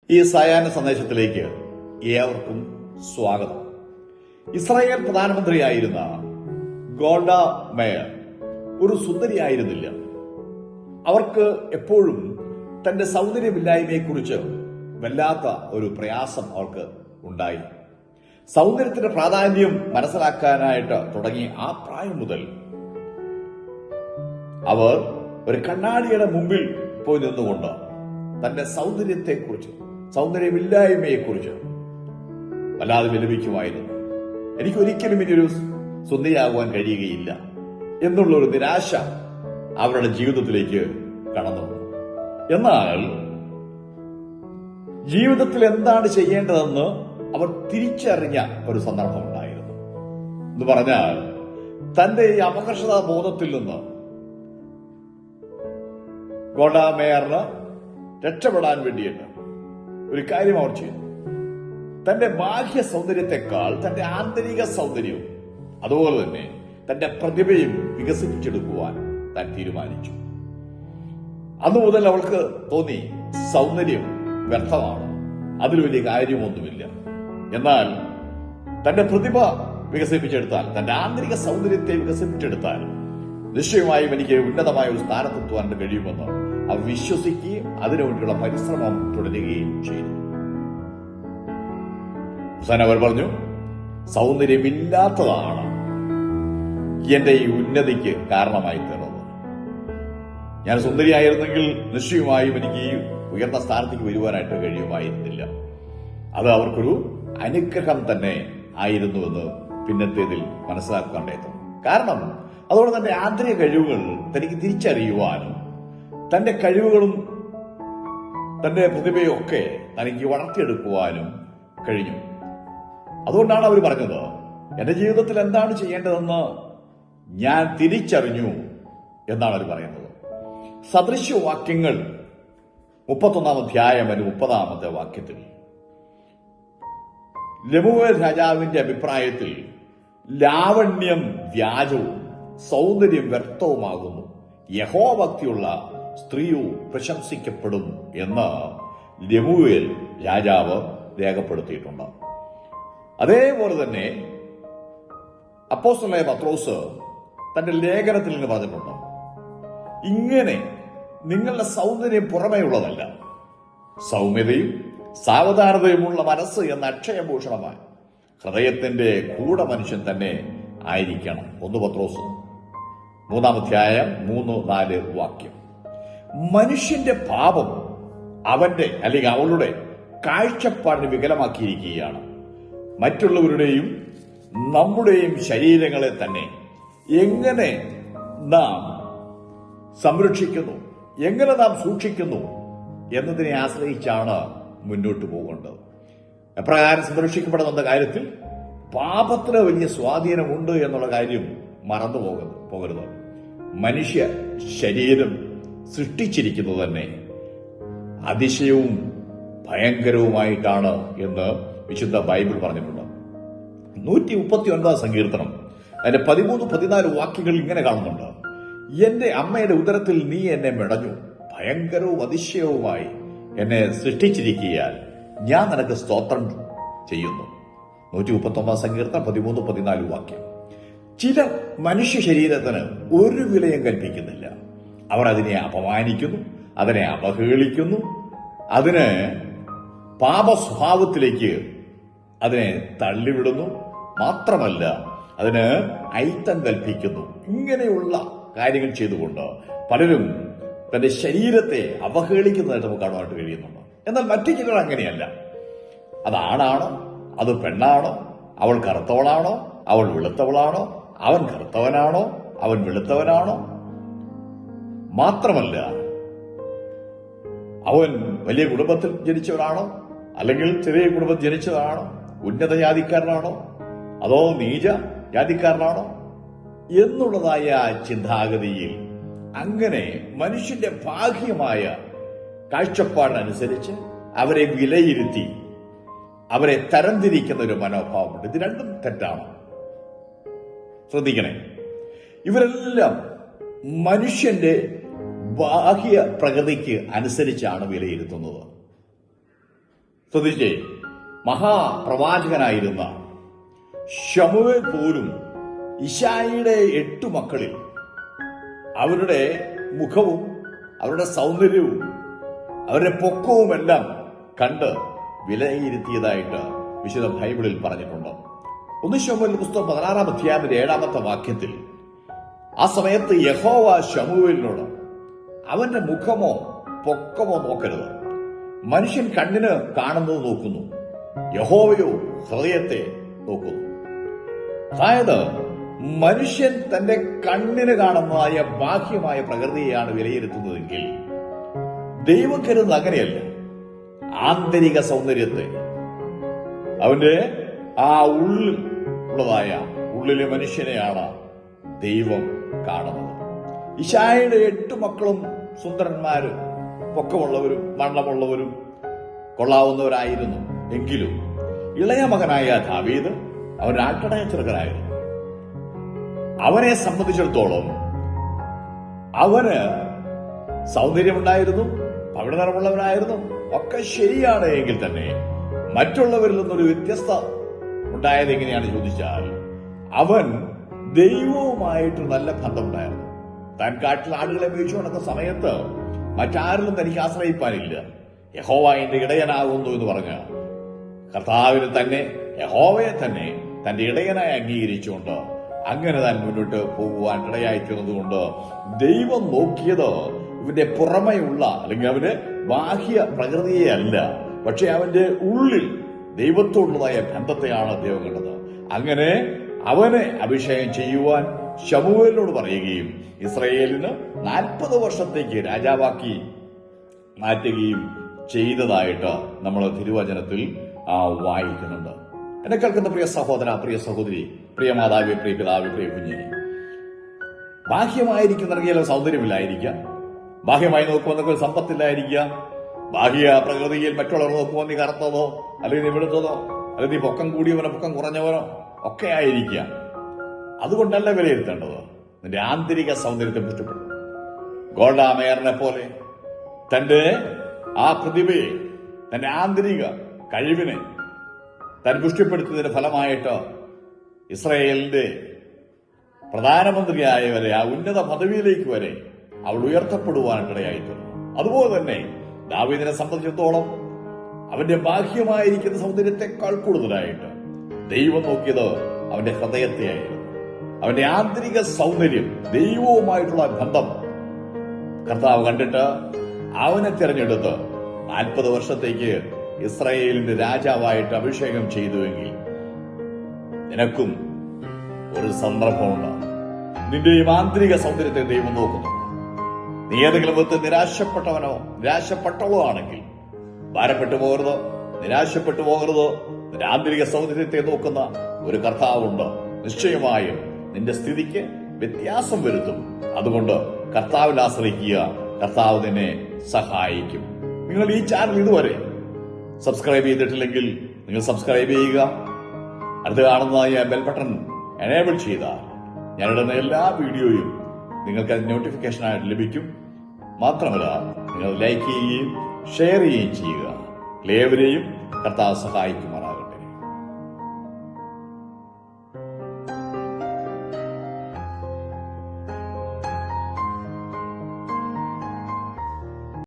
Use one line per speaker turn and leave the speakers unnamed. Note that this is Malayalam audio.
ഈ സായാഹ്ന സന്ദേശത്തിലേക്ക് ഏവർക്കും സ്വാഗതം. ഇസ്രായേൽ പ്രധാനമന്ത്രിയായിരുന്ന ഗോൾഡ മേയർ ഒരു സുന്ദരിയായിരുന്നില്ല. അവർക്ക് എപ്പോഴും തന്റെ സൗന്ദര്യമില്ലായ്മയെക്കുറിച്ച് വല്ലാത്ത ഒരു പ്രയാസം അവർക്ക് ഉണ്ടായി. സൗന്ദര്യത്തിന്റെ പ്രാധാന്യം മനസ്സിലാക്കാനായിട്ട് തുടങ്ങി ആ പ്രായം മുതൽ അവർ ഒരു കണ്ണാടിയുടെ മുമ്പിൽ പോയി നിന്നുകൊണ്ട് തന്റെ സൗന്ദര്യമില്ലായ്മയെക്കുറിച്ച് വല്ലാതെ വിലപിക്കുമായിരുന്നു. എനിക്കൊരിക്കലും ഇനിയൊരു സുന്ദരിയാകുവാൻ കഴിയുകയില്ല എന്നുള്ള ഒരു നിരാശ അവരുടെ ജീവിതത്തിലേക്ക് കടന്നു വന്നു. എന്നാൽ ജീവിതത്തിൽ എന്താണ് ചെയ്യേണ്ടതെന്ന് അവർ തിരിച്ചറിഞ്ഞ ഒരു സന്ദർഭം ഉണ്ടായിരുന്നു. എന്ന് പറഞ്ഞാൽ തന്റെ ഈ അപകർഷതാ ബോധത്തിൽ നിന്ന് ഗോൾഡ മേയറിന് രക്ഷപ്പെടാൻ വേണ്ടിയിട്ട് ഒരു കാര്യം അവർ ചെയ്തു. തന്റെ ബാഹ്യ സൗന്ദര്യത്തെക്കാൾ തന്റെ ആന്തരിക സൗന്ദര്യവും അതുപോലെ തന്നെ തന്റെ പ്രതിഭയും വികസിപ്പിച്ചെടുക്കുവാൻ താൻ തീരുമാനിച്ചു. അന്നു മുതൽ അവൾക്ക് തോന്നി സൗന്ദര്യം വ്യർത്ഥമാണ്, അതിൽ വലിയ കാര്യമൊന്നുമില്ല. എന്നാൽ തന്റെ പ്രതിഭ വികസിപ്പിച്ചെടുത്താൽ, തന്റെ ആന്തരിക സൗന്ദര്യത്തെ വികസിപ്പിച്ചെടുത്താൽ നിശ്ചയമായും എനിക്ക് ഉന്നതമായ ഒരു സ്ഥാനത്തെത്തുവാൻ കഴിയുമെന്ന് അവർ വിശ്വസിക്കുകയും അതിനുവേണ്ടിയുള്ള പരിശ്രമം തുടരുകയും ചെയ്തു. അവസാനം അവർ പറഞ്ഞു, സൗന്ദര്യമില്ലാത്തതാണ് എന്റെ ഈ ഉന്നതിക്ക് കാരണമായി തീർന്നത്. ഞാൻ സുന്ദരിയായിരുന്നെങ്കിൽ നിശ്ചയമായും എനിക്ക് ഈ ഉയർന്ന സ്ഥാനത്തേക്ക് വരുവാനായിട്ട് കഴിയുമായിരുന്നില്ല. അത് അവർക്കൊരു അനുഗ്രഹം തന്നെ ആയിരുന്നുവെന്ന് പിന്നത്തേതിൽ മനസ്സിലാക്കേണ്ടത്. കാരണം അതുകൊണ്ട് തന്റെ ആന്തരിക കഴിവുകൾ തനിക്ക് തിരിച്ചറിയുവാനും തന്റെ കഴിവുകളും തന്റെ പ്രതിഭയും ഒക്കെ തനിക്ക് വളർത്തിയെടുക്കുവാനും കഴിഞ്ഞു. അതുകൊണ്ടാണ് അവർ പറഞ്ഞത്, എന്റെ ജീവിതത്തിൽ എന്താണ് ചെയ്യേണ്ടതെന്ന് ഞാൻ തിരിച്ചറിഞ്ഞു എന്നാണ് അവർ പറയുന്നത്. സദൃശ്യവാക്യങ്ങൾ 31-ാം അധ്യായം 30-ാമത്തെ വാക്യത്തിൽ ലെമുവേൽ രാജാവിന്റെ അഭിപ്രായത്തിൽ ലാവണ്യം വ്യാജവും സൗന്ദര്യം വ്യർത്ഥവുമാകുന്നു, യഹോഭക്തിയുള്ള സ്ത്രീയോ പ്രശംസിക്കപ്പെടും എന്ന് ലെമുവേൽ രാജാവ് രേഖപ്പെടുത്തിയിട്ടുണ്ട്. അതേപോലെ തന്നെ അപ്പോസ്തലനായ പത്രോസ് തന്റെ ലേഖനത്തിൽ നിന്ന് പറഞ്ഞിട്ടുണ്ട്, ഇങ്ങനെ നിങ്ങളുടെ സൗന്ദര്യം പുറമേയുള്ളതല്ല, സൗമ്യതയും സാവധാനതയുമുള്ള മനസ്സ് എന്ന അക്ഷയഭൂഷണമായി ഹൃദയത്തിന്റെ ഗൂഢമനുഷ്യൻ തന്നെ ആയിരിക്കണം. 1 പത്രോസ് 3-ാം അധ്യായം 3-4 വാക്യം. മനുഷ്യന്റെ പാപം അവന്റെ അല്ലെങ്കിൽ അവളുടെ കാഴ്ചപ്പാടിന് വികലമാക്കിയിരിക്കുകയാണ്. മറ്റുള്ളവരുടെയും നമ്മുടെയും ശരീരങ്ങളെ തന്നെ എങ്ങനെ നാം സംരക്ഷിക്കുന്നു, എങ്ങനെ നാം സൂക്ഷിക്കുന്നു എന്നതിനെ ആശ്രയിച്ചാണ് മുന്നോട്ട് പോകേണ്ടത്. എപ്രകാരം സംരക്ഷിക്കപ്പെടുന്ന കാര്യത്തിൽ പാപത്തിന് വലിയ സ്വാധീനമുണ്ട് എന്നുള്ള കാര്യം മറന്നു പോകരുത്. മനുഷ്യ ശരീരം സൃഷ്ടിച്ചിരിക്കുന്നത് തന്നെ അതിശയവും ഭയങ്കരവുമായിട്ടാണ് എന്ന് വിശുദ്ധ ബൈബിൾ പറഞ്ഞിട്ടുണ്ട്. 139-ാം സങ്കീർത്തനം അതിന്റെ 13-14 വാക്യങ്ങൾ ഇങ്ങനെ കാണുന്നുണ്ട്, എന്റെ അമ്മയുടെ ഉദരത്തിൽ നീ എന്നെ മെടഞ്ഞു, ഭയങ്കരവും അതിശയവുമായി എന്നെ സൃഷ്ടിച്ചിരിക്കുകയാൽ ഞാൻ നിനക്ക് സ്തോത്രം ചെയ്യുന്നു. 139-ാം സങ്കീർത്തനം 13-14 വാക്യം. ചില മനുഷ്യ ശരീരത്തിന് ഒരു വിലയും കൽപ്പിക്കുന്നില്ല. അവർ അതിനെ അപമാനിക്കുന്നു, അതിനെ അവഹേളിക്കുന്നു, അതിന് പാപസ്വഭാവത്തിലേക്ക് അതിനെ തള്ളിവിടുന്നു, മാത്രമല്ല അതിന് അയിത്തം കൽപ്പിക്കുന്നു. ഇങ്ങനെയുള്ള കാര്യങ്ങൾ ചെയ്തുകൊണ്ട് പലരും തന്റെ ശരീരത്തെ അവഹേളിക്കുന്നതായിട്ട് നമുക്ക് കാണുവാനായിട്ട് കഴിയുന്നുണ്ട്. എന്നാൽ മറ്റു ചിലർ അങ്ങനെയല്ല. അത് ആണാണോ, അത് പെണ്ണാണോ, അവൾ കറുത്തവളാണോ, അവൾ വെളുത്തവളാണോ, അവൻ കറുത്തവനാണോ, അവൻ വെളുത്തവനാണോ, മാത്രമല്ല അവൻ വലിയ കുടുംബത്തിൽ ജനിച്ചവനാണോ അല്ലെങ്കിൽ ചെറിയ കുടുംബത്തിൽ ജനിച്ചതാണോ, ഉന്നത ജാതിക്കാരനാണോ അതോ നീച ജാതിക്കാരനാണോ എന്നുള്ളതായ ചിന്താഗതിയിൽ അങ്ങനെ മനുഷ്യന്റെ ബാഹ്യമായ കാഴ്ചപ്പാടിനനുസരിച്ച് അവരെ വിലയിരുത്തി അവരെ തരംതിരിക്കുന്ന ഒരു മനോഭാവമുണ്ട്. ഇത് രണ്ടും തെറ്റാണ്. ശ്രദ്ധിക്കണേ, ഇവരെല്ലാം മനുഷ്യന്റെ ബാഹ്യ പ്രകൃതിക്ക് അനുസരിച്ചാണ് വിലയിരുത്തുന്നത്. ശ്രദ്ധിച്ചേ, മഹാപ്രവാചകനായിരുന്ന ശമൂവേൽ പോലും ഇശായിയുടെ 8 മക്കളിൽ അവരുടെ മുഖവും അവരുടെ സൗന്ദര്യവും അവരുടെ പൊക്കവുമെല്ലാം കണ്ട് വിലയിരുത്തിയതായിട്ട് വിശുദ്ധ ബൈബിളിൽ പറഞ്ഞിട്ടുണ്ട്. 1 ശമൂവേൽ പുസ്തകം 16-ാം അധ്യായത്തിന്റെ 7-ാമത്തെ വാക്യത്തിൽ ആ സമയത്ത് യഹോവ ശമൂവേലിനോട് അവന്റെ മുഖമോ പൊക്കമോ നോക്കരുത്, മനുഷ്യൻ കണ്ണിന് കാണുന്നത് നോക്കുന്നു, യഹോവയോ ഹൃദയത്തെ നോക്കുന്നു. അതായത് മനുഷ്യൻ തന്റെ കണ്ണിന് കാണുന്നതായ ബാഹ്യമായ പ്രകൃതിയെയാണ് വിലയിരുത്തുന്നതെങ്കിൽ ദൈവം കരുതുന്നത് അങ്ങനെയല്ല. ആന്തരിക സൗന്ദര്യത്തെ, അവന്റെ ആ ഉള്ളിൽ ഉള്ളതായ ഉള്ളിലെ മനുഷ്യനെയാണ് ദൈവം കാണുന്നത്. ഇശായിയുടെ 8 മക്കളും സുന്ദരന്മാരും പൊക്കമുള്ളവരും വണ്ണമുള്ളവരും കൊള്ളാവുന്നവരായിരുന്നു. എങ്കിലും ഇളയ മകനായ ദാവീദ് അവൻ ആട്ടിടയ ചെറുക്കനായിരുന്നു. അവനെ സംബന്ധിച്ചിടത്തോളം അവന് സൗന്ദര്യമുണ്ടായിരുന്നു, പവിഴ നിറമുള്ളവനായിരുന്നു, ഒക്കെ ശരിയാണ്. എങ്കിൽ തന്നെ മറ്റുള്ളവരിൽ നിന്നൊരു വ്യത്യസ്ത ഉണ്ടായത് എങ്ങനെയാണ് ചോദിച്ചാൽ, അവൻ ദൈവവുമായിട്ട് നല്ല ബന്ധമുണ്ടായിരുന്നു. താൻ കാട്ടിൽ ആടുകളെ മേയിച്ചു നടക്കുന്ന സമയത്ത് മറ്റാരിലും തനിക്ക് ആശ്രയിപ്പാനില്ല. യഹോവ എന്റെ ഇടയനാകുന്നു എന്ന് പറഞ്ഞ കർത്താവിന് തന്നെ, യഹോവയെ തന്നെ തന്റെ ഇടയനായി അംഗീകരിച്ചുകൊണ്ട് അങ്ങനെ താൻ മുന്നോട്ട് പോകുവാൻ ഇടയായിത്തീർന്നതുകൊണ്ട് ദൈവം നോക്കിയത് ഇവന്റെ പുറമെയുള്ള അല്ലെങ്കിൽ അവന്റെ ബാഹ്യ പ്രകൃതിയെ അല്ല, പക്ഷെ അവന്റെ ഉള്ളിൽ ദൈവത്തോടുള്ളതായ ബന്ധത്തെയാണ് ദൈവം കണ്ടത്. അങ്ങനെ അവനെ അഭിഷേകം ചെയ്യുവാൻ ശമൂവേലിനോട് പറയുകയും ഇസ്രായേലിന് 40 വർഷത്തേക്ക് രാജാവാക്കി മാറ്റുകയും ചെയ്തതായിട്ട് നമ്മൾ തിരുവചനത്തിൽ വായിക്കുന്നുണ്ട്. എന്നെ കേൾക്കുന്ന പ്രിയ സഹോദര, പ്രിയ സഹോദരി, പ്രിയ മാതാവി, പ്രിയ പിതാവി, പ്രിയ കുഞ്ഞിനെ, ബാഹ്യമായിരിക്കുന്ന സൗന്ദര്യമില്ലായിരിക്കാം, ബാഹ്യമായി നോക്കുമ്പോൾ നിങ്ങൾക്ക് സമ്പത്തില്ലായിരിക്കാം, ബാഹ്യ പ്രകൃതിയിൽ മറ്റുള്ളവർ നോക്കുമ്പോൾ നീ കറുത്തതോ അല്ലെങ്കിൽ നീ വെളുത്തതോ അല്ലെങ്കിൽ നീ പൊക്കം കൂടിയവനോ പൊക്കം കുറഞ്ഞവനോ ഒക്കെ ആയിരിക്കാം. അതുകൊണ്ടല്ല വിലയിരുത്തേണ്ടത്, നിന്റെ ആന്തരിക സൗന്ദര്യത്തെ പുഷ്ടിപ്പെടും. ഗോൾഡ മേയറിനെ പോലെ തന്റെ ആ പ്രതിഭയെ, തന്റെ ആന്തരിക കഴിവിനെ താൻ പുഷ്ടിപ്പെടുത്തുന്നതിന്റെ ഫലമായിട്ട് ഇസ്രായേലിന്റെ പ്രധാനമന്ത്രിയായവരെ ആ ഉന്നത പദവിയിലേക്ക് വരെ അവൾ ഉയർത്തപ്പെടുവാനിടയായിട്ടുണ്ട്. അതുപോലെ തന്നെ ദാവീദിനെ സംബന്ധിച്ചിടത്തോളം അവന്റെ ബാഹ്യമായിരിക്കുന്ന സൗന്ദര്യത്തെക്കാൾ കൂടുതലായിട്ട് ദൈവം നോക്കിയത് അവന്റെ ഹൃദയത്തെയായിരുന്നു. അവന്റെ ആന്തരിക സൗന്ദര്യം, ദൈവവുമായിട്ടുള്ള ബന്ധം കർത്താവ് കണ്ടിട്ട് അവനെ തിരഞ്ഞെടുത്ത് 40 വർഷത്തേക്ക് ഇസ്രായേലിന്റെ രാജാവായിട്ട് അഭിഷേകം ചെയ്തുവെങ്കിൽ നിനക്കും ഒരു സന്ദർഭമുണ്ട്. നിന്റെയും ആന്തരിക സൗന്ദര്യത്തെ ദൈവം നോക്കുന്നു. നീ ഏതെങ്കിലും വിധത്തിൽ നിരാശപ്പെട്ടവളോ ആണെങ്കിൽ ഭാരപ്പെട്ടു പോകരുത്, നിരാശപ്പെട്ടു പോകരുത്. നിന്റെ ആന്തരിക സൗന്ദര്യത്തെ നോക്കുന്ന ഒരു കർത്താവുണ്ട്. നിശ്ചയമായും നിന്റെ സ്ഥിതിക്ക് വ്യത്യാസം വരുത്തും. അതുകൊണ്ട് കർത്താവിൽ ആശ്രയിക്കുക, കർത്താവ് നിന്നെ സഹായിക്കും. നിങ്ങൾ ഈ ചാനൽ ഇതുവരെ സബ്സ്ക്രൈബ് ചെയ്തിട്ടില്ലെങ്കിൽ നിങ്ങൾ സബ്സ്ക്രൈബ് ചെയ്യുക. അടുത്ത് കാണുന്നതായ ബെൽ ബട്ടൺ എനേബിൾ ചെയ്താൽ ഞാനിടുന്ന എല്ലാ വീഡിയോയും നിങ്ങൾക്ക് നോട്ടിഫിക്കേഷനായിട്ട് ലഭിക്കും. മാത്രമല്ല, നിങ്ങൾ ലൈക്ക് ചെയ്യുകയും ഷെയർ ചെയ്യുകയും ചെയ്യുക. ഏവരെയും കർത്താവ് സഹായിക്കുമാറാകട്ടെ.